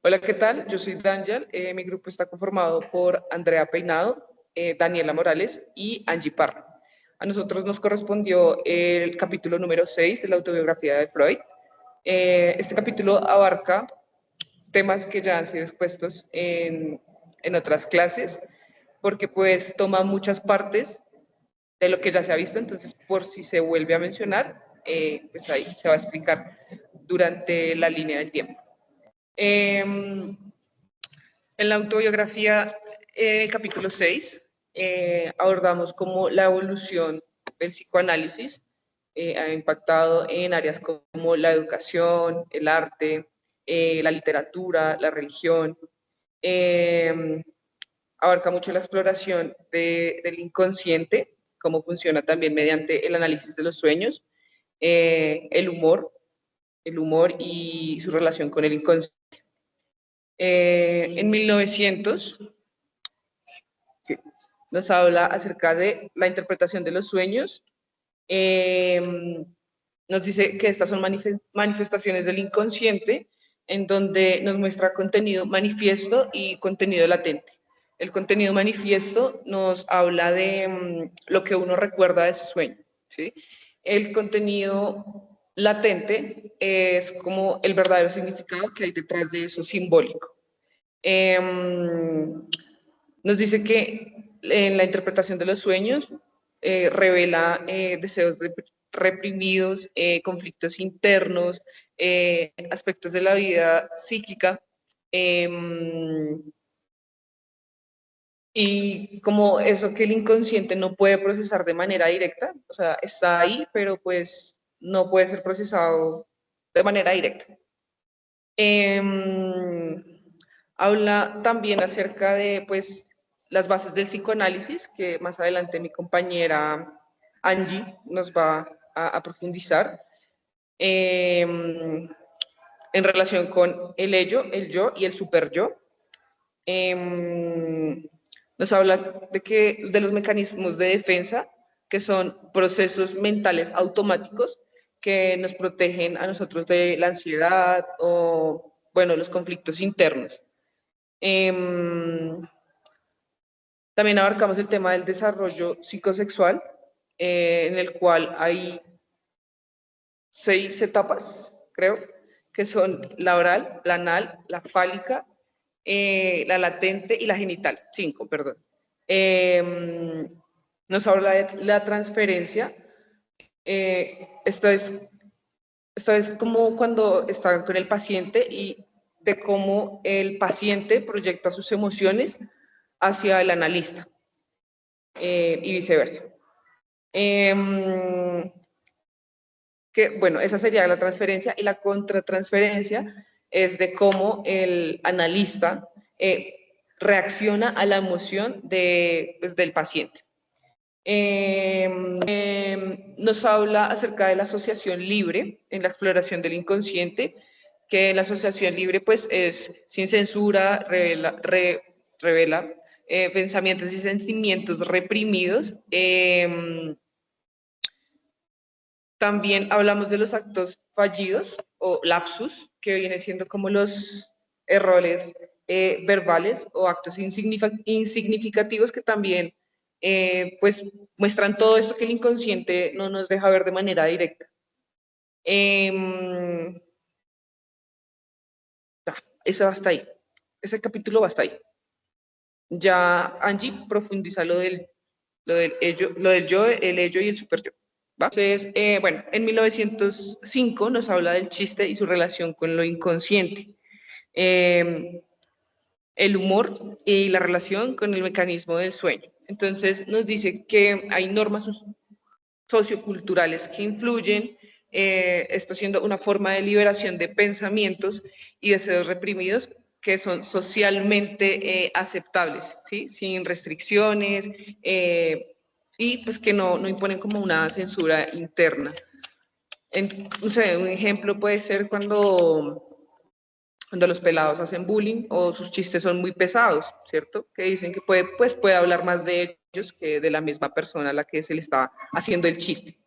Hola, ¿qué tal? Yo soy Daniel. Mi grupo está conformado por Andrea Peinado, Daniela Morales y Angie Parra. A nosotros nos correspondió el capítulo número 6 de la autobiografía de Freud. Este capítulo abarca temas que ya han sido expuestos en otras clases, porque pues toma muchas partes de lo que ya se ha visto, entonces por si se vuelve a mencionar, pues ahí se va a explicar durante la línea del tiempo. En la autobiografía, capítulo 6, abordamos cómo la evolución del psicoanálisis ha impactado en áreas como la educación, el arte, la literatura, la religión. Eh, Abarca mucho la exploración del inconsciente, cómo funciona también mediante el análisis de los sueños, el humor y su relación con el inconsciente. En 1900 sí, nos habla acerca de la interpretación de los sueños. Nos dice que estas son manifestaciones del inconsciente en donde nos muestra contenido manifiesto y contenido latente. El contenido manifiesto nos habla de lo que uno recuerda de ese sueño, ¿sí? El contenido latente es como el verdadero significado que hay detrás de eso simbólico. Eh, Nos dice que en la interpretación de los sueños revela deseos reprimidos, conflictos internos, aspectos de la vida psíquica, eh, y como eso que el inconsciente no puede procesar de manera directa, o sea, está ahí, pero pues no puede ser procesado de manera directa. Eh, Habla también acerca de pues, las bases del psicoanálisis, que más adelante mi compañera Angie nos va a profundizar, en relación con el ello, el yo y el superyo. Nos habla de los mecanismos de defensa, que son procesos mentales automáticos que nos protegen a nosotros de la ansiedad o, bueno, los conflictos internos. También abarcamos el tema del desarrollo psicosexual, en el cual hay 6 etapas, creo, que son la oral, la anal, la fálica, la latente y la genital. 5, perdón. Nos habla de la transferencia. Esto es como cuando están con el paciente y de cómo el paciente proyecta sus emociones hacia el analista, y viceversa. Que, bueno, esa sería la transferencia, y la contratransferencia es de cómo el analista reacciona a la emoción pues, del paciente. Nos habla acerca de la asociación libre en la exploración del inconsciente, que la asociación libre pues es sin censura, revela pensamientos y sentimientos reprimidos. También hablamos de los actos fallidos o lapsus, que vienen siendo como los errores verbales o actos insignificativos que también pues muestran todo esto que el inconsciente no nos deja ver de manera directa. Eso va hasta ahí. Ese capítulo va hasta ahí. Ya Angie profundiza lo del yo, el ello y el superyo. ¿Va? Entonces, bueno, en 1905 nos habla del chiste y su relación con lo inconsciente, eh, el humor y la relación con el mecanismo del sueño. Entonces, nos dice que hay normas socioculturales que influyen, esto siendo una forma de liberación de pensamientos y deseos reprimidos que son socialmente aceptables, ¿sí? Sin restricciones, y pues que no imponen como una censura interna. No sé, un ejemplo puede ser cuando los pelados hacen bullying o sus chistes son muy pesados, ¿cierto? Que dicen que puede hablar más de ellos que de la misma persona a la que se le está haciendo el chiste.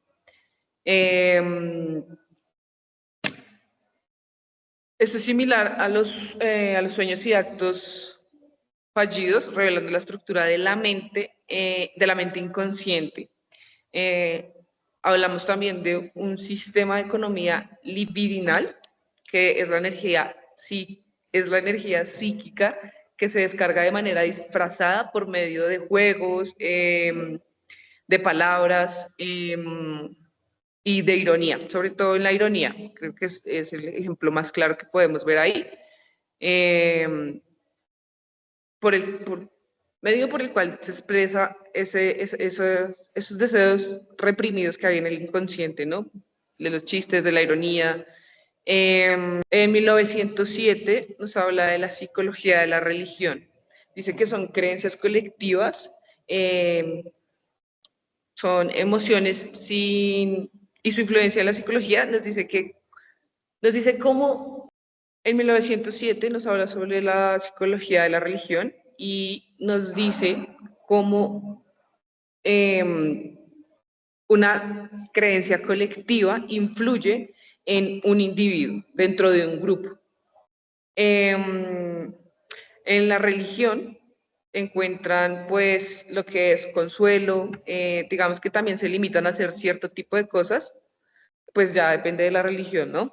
Esto es similar a los sueños y actos fallidos, revelando la estructura de la mente inconsciente. Eh, Hablamos también de un sistema de economía libidinal, que es es la energía psíquica que se descarga de manera disfrazada por medio de juegos, de palabras y de ironía, sobre todo en la ironía. Creo que es el ejemplo más claro que podemos ver ahí. Eh, por medio por el cual se expresa esos deseos reprimidos que hay en el inconsciente, ¿no? De los chistes, de la ironía. En 1907 nos habla de la psicología de la religión. Dice que son creencias colectivas, son emociones sin... Y su influencia en la psicología nos dice cómo en 1907 nos habla sobre la psicología de la religión y nos dice cómo una creencia colectiva influye en un individuo dentro de un grupo. En la religión encuentran pues lo que es consuelo, digamos que también se limitan a hacer cierto tipo de cosas, pues ya depende de la religión, ¿no?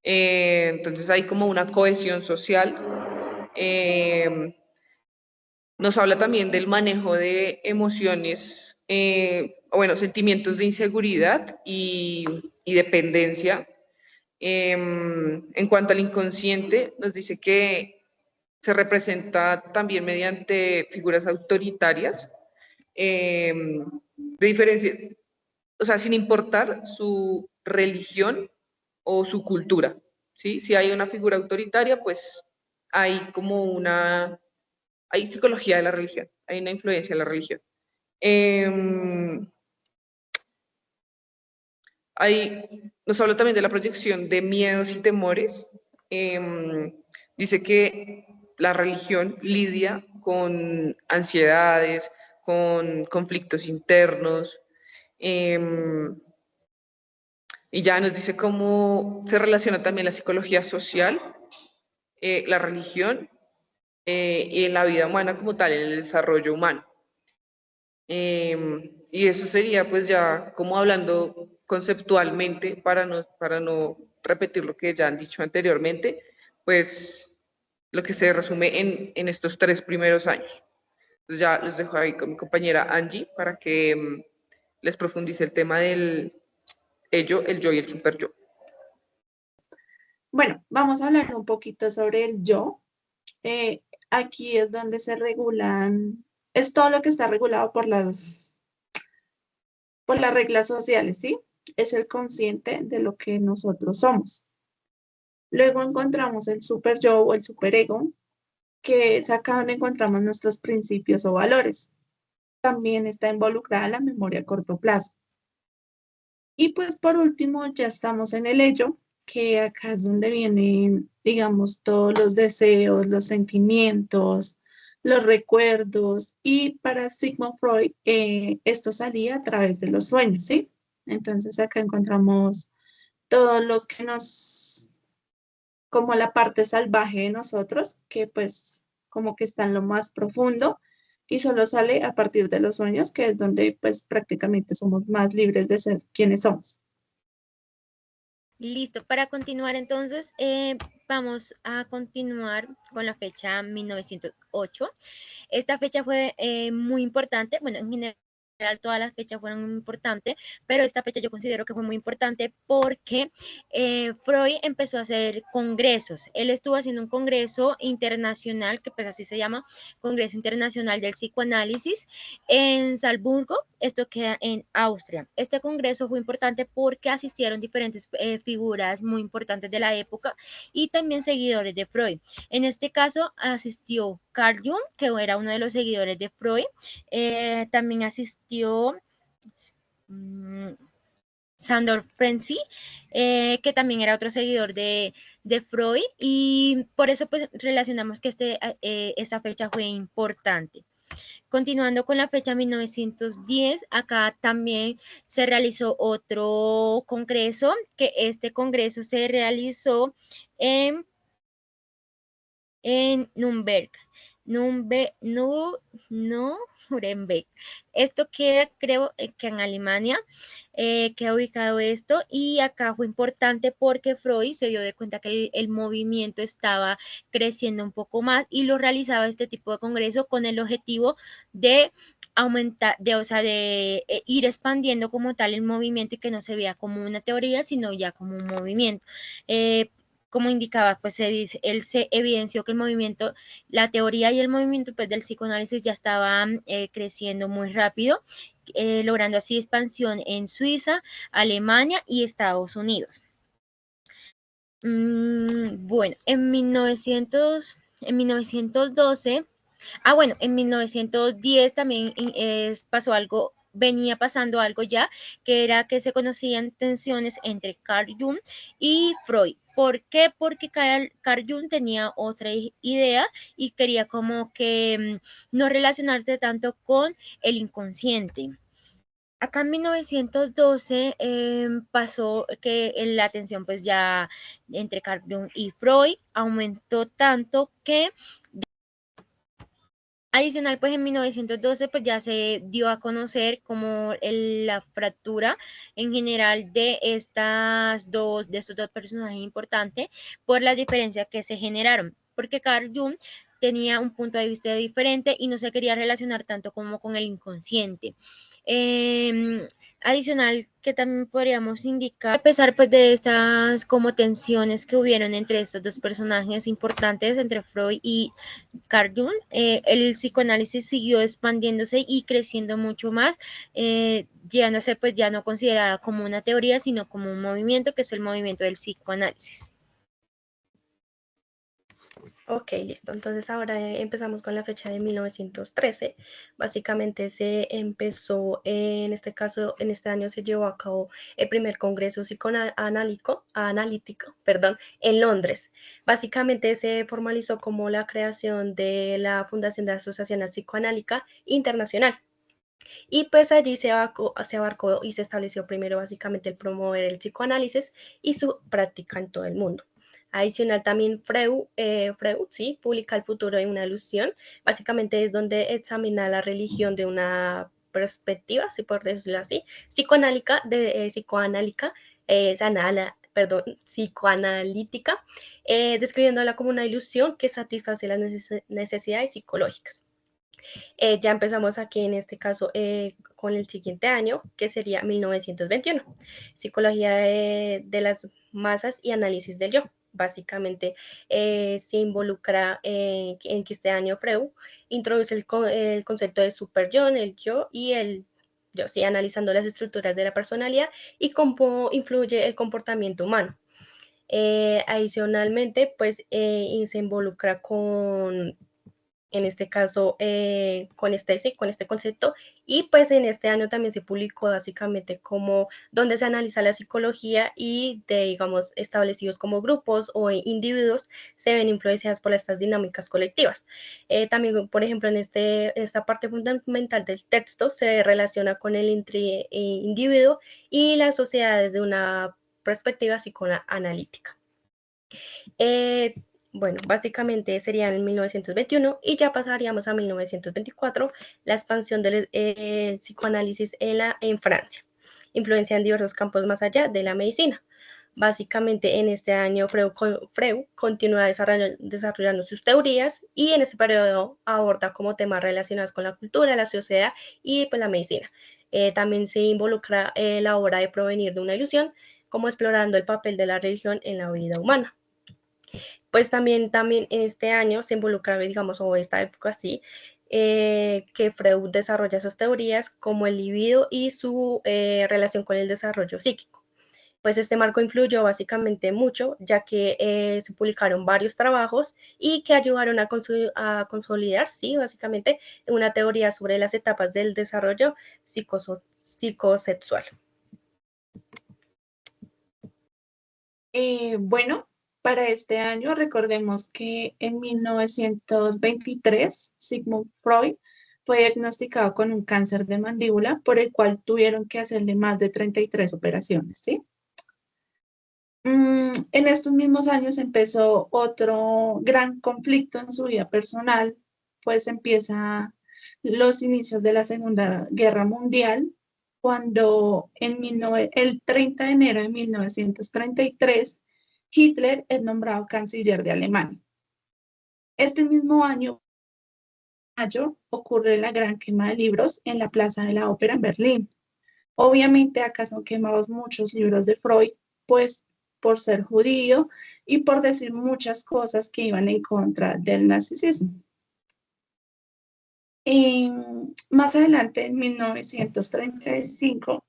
Entonces hay como una cohesión social. Nos habla también del manejo de emociones, o bueno, sentimientos de inseguridad y dependencia. En cuanto al inconsciente, nos dice que se representa también mediante figuras autoritarias, de diferencia, o sea, sin importar su religión o su cultura, ¿sí? Si hay una figura autoritaria, pues hay como hay psicología de la religión, hay una influencia de la religión. Nos habla también de la proyección de miedos y temores. Dice que la religión lidia con ansiedades, con conflictos internos, y ya nos dice cómo se relaciona también la psicología social, la religión y en la vida humana como tal, en el desarrollo humano. Y eso sería pues ya como hablando conceptualmente para no repetir lo que ya han dicho anteriormente, pues lo que se resume en estos 3 primeros años. Entonces ya los dejo ahí con mi compañera Angie para que les profundice el tema del ello, el yo y el super yo. Bueno, vamos a hablar un poquito sobre el yo. Aquí es donde se regulan, es todo lo que está regulado por las reglas sociales, ¿sí? Es el consciente de lo que nosotros somos. Luego encontramos el super yo o el superego, que es acá donde encontramos nuestros principios o valores. También está involucrada la memoria a corto plazo. Y pues por último ya estamos en el ello, que acá es donde vienen, digamos, todos los deseos, los sentimientos, los recuerdos. Y para Sigmund Freud, esto salía a través de los sueños, ¿sí? Entonces acá encontramos todo lo que como la parte salvaje de nosotros, que pues como que está en lo más profundo y solo sale a partir de los sueños, que es donde pues prácticamente somos más libres de ser quienes somos. Listo, para continuar entonces, vamos a continuar con la fecha 1908. Esta fecha fue muy importante, bueno, en general todas las fechas fueron muy importantes, pero esta fecha yo considero que fue muy importante porque Freud empezó a hacer congresos. Él estuvo haciendo un congreso internacional, que pues así se llama, Congreso Internacional del Psicoanálisis, en Salzburgo. Esto queda en Austria. Este congreso fue importante porque asistieron diferentes figuras muy importantes de la época y también seguidores de Freud. En este caso asistió Carl Jung, que era uno de los seguidores de Freud. También asistió Sandor Frenzy, que también era otro seguidor de Freud, y por eso pues relacionamos que esta fecha fue importante. Continuando con la fecha 1910, acá también se realizó otro congreso, que este congreso se realizó en en Nürnberg. Nuremberg. Esto queda, creo, que en Alemania, queda ubicado esto, y acá fue importante porque Freud se dio de cuenta que el movimiento estaba creciendo un poco más y lo realizaba este tipo de congreso con el objetivo de aumentar, o sea, de ir expandiendo como tal el movimiento y que no se vea como una teoría, sino ya como un movimiento. Como indicaba, pues él se evidenció que el movimiento, la teoría y el movimiento pues, del psicoanálisis ya estaban creciendo muy rápido, logrando así expansión en Suiza, Alemania y Estados Unidos. Bueno, en 1912, bueno, en 1910 también pasó algo, venía pasando algo ya, que era que se conocían tensiones entre Carl Jung y Freud. ¿Por qué? Porque Carl Jung tenía otra idea y quería como que no relacionarse tanto con el inconsciente. Acá en 1912 pasó que la tensión pues ya entre Carl Jung y Freud aumentó tanto que adicional, pues en 1912 pues ya se dio a conocer como la fractura en general de estos dos personajes importantes por las diferencias que se generaron, porque Carl Jung tenía un punto de vista diferente y no se quería relacionar tanto como con el inconsciente. Adicional que también podríamos indicar, a pesar pues de estas como tensiones que hubieron entre estos dos personajes importantes, entre Freud y Carl Jung, el psicoanálisis siguió expandiéndose y creciendo mucho más, llegando a ser pues ya no considerada como una teoría, sino como un movimiento, que es el movimiento del psicoanálisis. Ok, listo. Entonces ahora empezamos con la fecha de 1913. Básicamente se empezó, en este caso, en este año se llevó a cabo el primer congreso psicoanalítico, en Londres. Básicamente se formalizó como la creación de la Fundación de Asociación Psicoanalítica Internacional. Y pues allí se abarcó y se estableció primero básicamente el promover el psicoanálisis y su práctica en todo el mundo. Adicional también Freud, sí, publica El futuro de una ilusión. Básicamente es donde examina la religión de una perspectiva, si por decirlo así, psicoanalítica, psicoanalítica, describiéndola como una ilusión que satisface las necesidades psicológicas. Ya empezamos aquí en este caso con el siguiente año, que sería 1921, Psicología de las masas y análisis del yo. Básicamente se involucra en que este año Freud introduce el concepto de super yo, el yo y el yo, sí, analizando las estructuras de la personalidad y cómo influye el comportamiento humano. Adicionalmente, pues se involucra con, en este caso, con este concepto, y pues en este año también se publicó básicamente como donde se analiza la psicología y de, digamos, establecidos como grupos o individuos se ven influenciadas por estas dinámicas colectivas. También, por ejemplo, en esta parte fundamental del texto se relaciona con el individuo y la sociedad desde una perspectiva psicoanalítica. Bueno, básicamente sería en 1921 y ya pasaríamos a 1924, la expansión del psicoanálisis en Francia, influencia en diversos campos más allá de la medicina. Básicamente en este año Freud continúa desarrollando sus teorías y en este periodo aborda como temas relacionados con la cultura, la sociedad y pues, la medicina. También se involucra la obra de Provenir de una ilusión, como explorando el papel de la religión en la vida humana. Pues también en este año se involucra, digamos, o esta época sí, que Freud desarrolla esas teorías como el libido y su relación con el desarrollo psíquico. Pues este marco influyó básicamente mucho, ya que se publicaron varios trabajos y que ayudaron a consolidar, sí, básicamente, una teoría sobre las etapas del desarrollo psicosexual. Bueno, para este año recordemos que en 1923 Sigmund Freud fue diagnosticado con un cáncer de mandíbula por el cual tuvieron que hacerle más de 33 operaciones, ¿sí? En estos mismos años empezó otro gran conflicto en su vida personal, pues empieza los inicios de la Segunda Guerra Mundial, cuando el 30 de enero de 1933 Hitler es nombrado canciller de Alemania. Este mismo año, mayo, ocurre la gran quema de libros en la Plaza de la Ópera en Berlín. Obviamente acá son quemados muchos libros de Freud, pues por ser judío y por decir muchas cosas que iban en contra del nazismo. Más adelante, en 1935,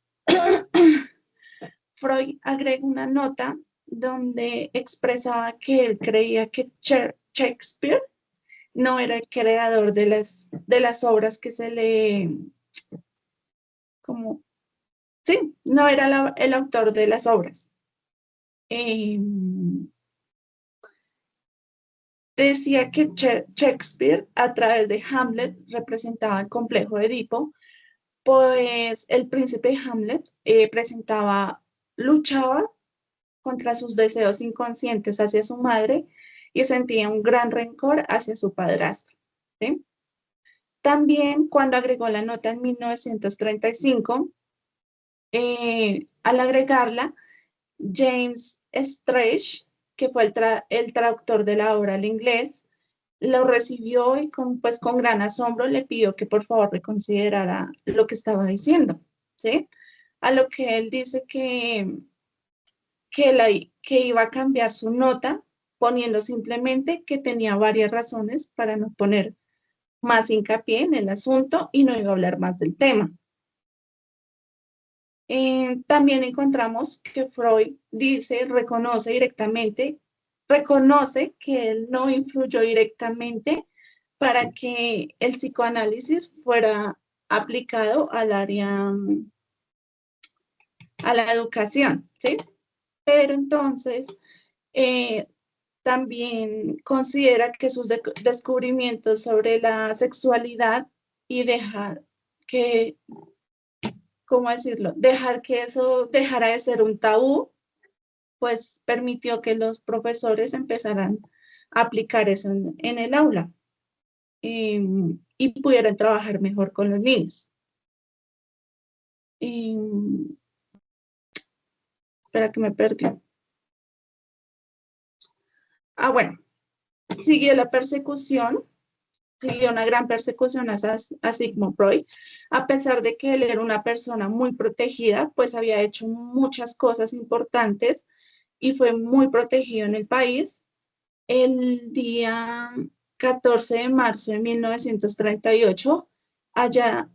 Freud agrega una nota donde expresaba que él creía que Shakespeare no era el creador de las obras que se le, como, sí, no era el autor de las obras. Eh, Decía que Shakespeare, a través de Hamlet, representaba el complejo de Edipo, pues el príncipe Hamlet luchaba contra sus deseos inconscientes hacia su madre y sentía un gran rencor hacia su padrastro, ¿sí? También cuando agregó la nota en 1935, al agregarla, James Strachey, que fue el traductor de la obra al inglés, lo recibió y pues, con gran asombro le pidió que por favor reconsiderara lo que estaba diciendo, ¿sí? A lo que él dice que iba a cambiar su nota poniendo simplemente que tenía varias razones para no poner más hincapié en el asunto y no iba a hablar más del tema. También encontramos que Freud reconoce que él no influyó directamente para que el psicoanálisis fuera aplicado al área, a la educación, ¿sí? Pero entonces también considera que sus descubrimientos sobre la sexualidad y dejar que, ¿cómo decirlo? Dejar que eso dejara de ser un tabú, pues permitió que los profesores empezaran a aplicar eso en el aula y pudieran trabajar mejor con los niños. Espera que me perdí. Bueno, siguió la persecución, siguió una gran persecución a Sigmund Freud, a pesar de que él era una persona muy protegida, pues había hecho muchas cosas importantes y fue muy protegido en el país. El día 14 de marzo de 1938, allá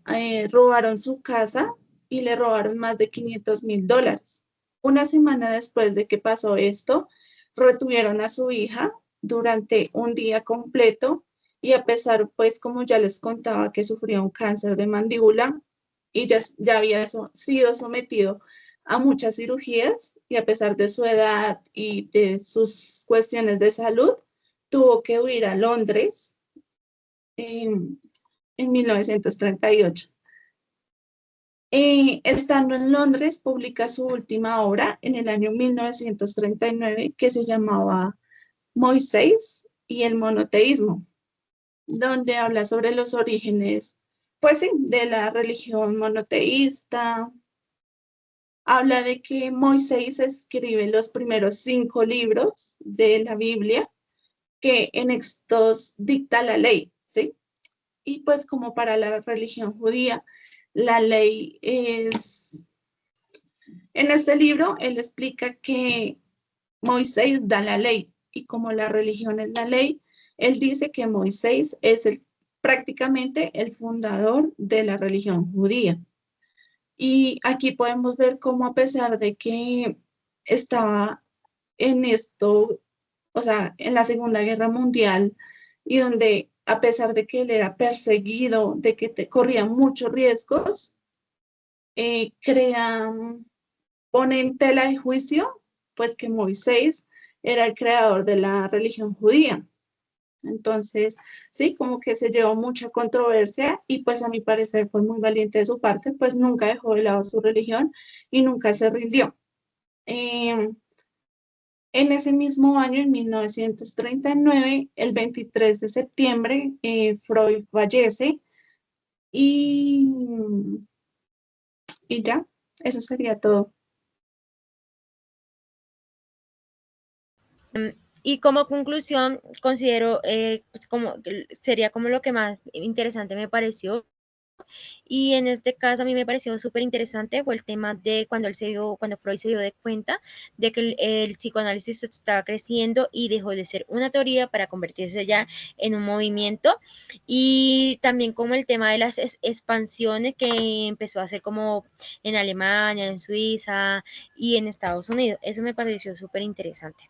robaron su casa y le robaron más de $500,000. Una semana después de que pasó esto, retuvieron a su hija durante un día completo y a pesar, pues, como ya les contaba, que sufría un cáncer de mandíbula y ya había sido sometido a muchas cirugías y a pesar de su edad y de sus cuestiones de salud, tuvo que huir a Londres en 1938. Estando en Londres, publica su última obra en el año 1939 que se llamaba Moisés y el monoteísmo, donde habla sobre los orígenes, pues sí, de la religión monoteísta. Habla de que Moisés escribe los primeros 5 libros de la Biblia, que en estos dicta la ley, ¿sí? Y pues como para la religión judía, la ley es... En este libro, él explica que Moisés da la ley y como la religión es la ley, él dice que Moisés es prácticamente el fundador de la religión judía. Y aquí podemos ver cómo a pesar de que estaba en esto, o sea, en la Segunda Guerra Mundial, y donde a pesar de que él era perseguido, de que corría muchos riesgos, pone en tela de juicio, pues que Moisés era el creador de la religión judía. Entonces, sí, como que se llevó mucha controversia y pues a mi parecer fue muy valiente de su parte, pues nunca dejó de lado su religión y nunca se rindió. En ese mismo año, en 1939, el 23 de septiembre, Freud fallece y, y ya, eso sería todo. Y como conclusión, considero pues como sería como lo que más interesante me pareció. Y en este caso a mí me pareció súper interesante fue el tema de cuando Freud se dio de cuenta de que el psicoanálisis estaba creciendo y dejó de ser una teoría para convertirse ya en un movimiento. Y también como el tema de las expansiones que empezó a hacer como en Alemania, en Suiza y en Estados Unidos. Eso me pareció súper interesante.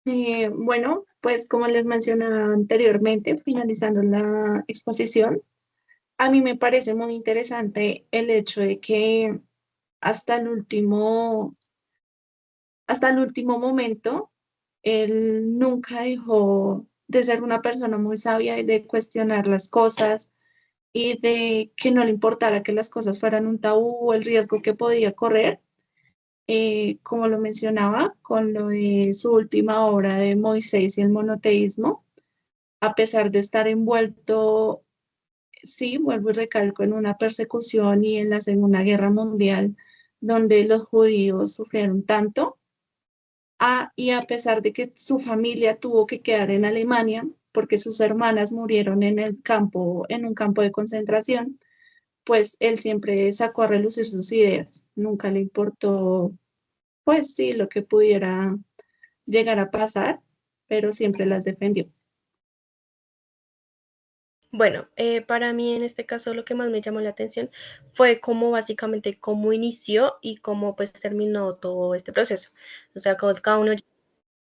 Bueno, pues como les mencionaba anteriormente, finalizando la exposición, a mí me parece muy interesante el hecho de que hasta el último, hasta el último momento, él nunca dejó de ser una persona muy sabia y de cuestionar las cosas y de que no le importara que las cosas fueran un tabú o el riesgo que podía correr. Como lo mencionaba, con lo de su última obra de Moisés y el monoteísmo, a pesar de estar envuelto, sí, vuelvo y recalco, en una persecución y en la Segunda Guerra Mundial, donde los judíos sufrieron tanto, y a pesar de que su familia tuvo que quedar en Alemania, porque sus hermanas murieron en el campo, en un campo de concentración, pues él siempre sacó a relucir sus ideas. Nunca le importó, pues sí, lo que pudiera llegar a pasar, pero siempre las defendió. Bueno, para mí en este caso lo que más me llamó la atención fue cómo básicamente cómo inició y cómo pues terminó todo este proceso. O sea, cada uno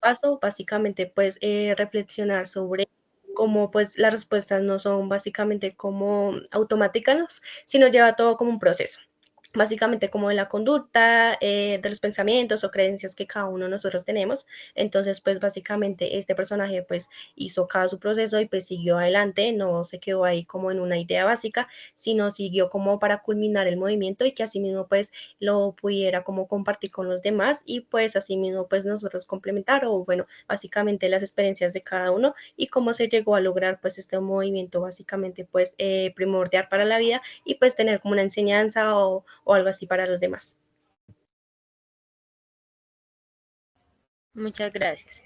paso, básicamente pues reflexionar sobre cómo pues las respuestas no son básicamente como automáticas, sino lleva todo como un proceso. Básicamente como de la conducta, de los pensamientos o creencias que cada uno de nosotros tenemos. Entonces, pues básicamente este personaje pues hizo cada su proceso y pues siguió adelante, no se quedó ahí como en una idea básica, sino siguió como para culminar el movimiento y que asimismo pues lo pudiera como compartir con los demás y pues asimismo pues nosotros complementar o bueno, básicamente las experiencias de cada uno y cómo se llegó a lograr pues este movimiento básicamente pues primordial para la vida y pues tener como una enseñanza o algo así para los demás. Muchas gracias.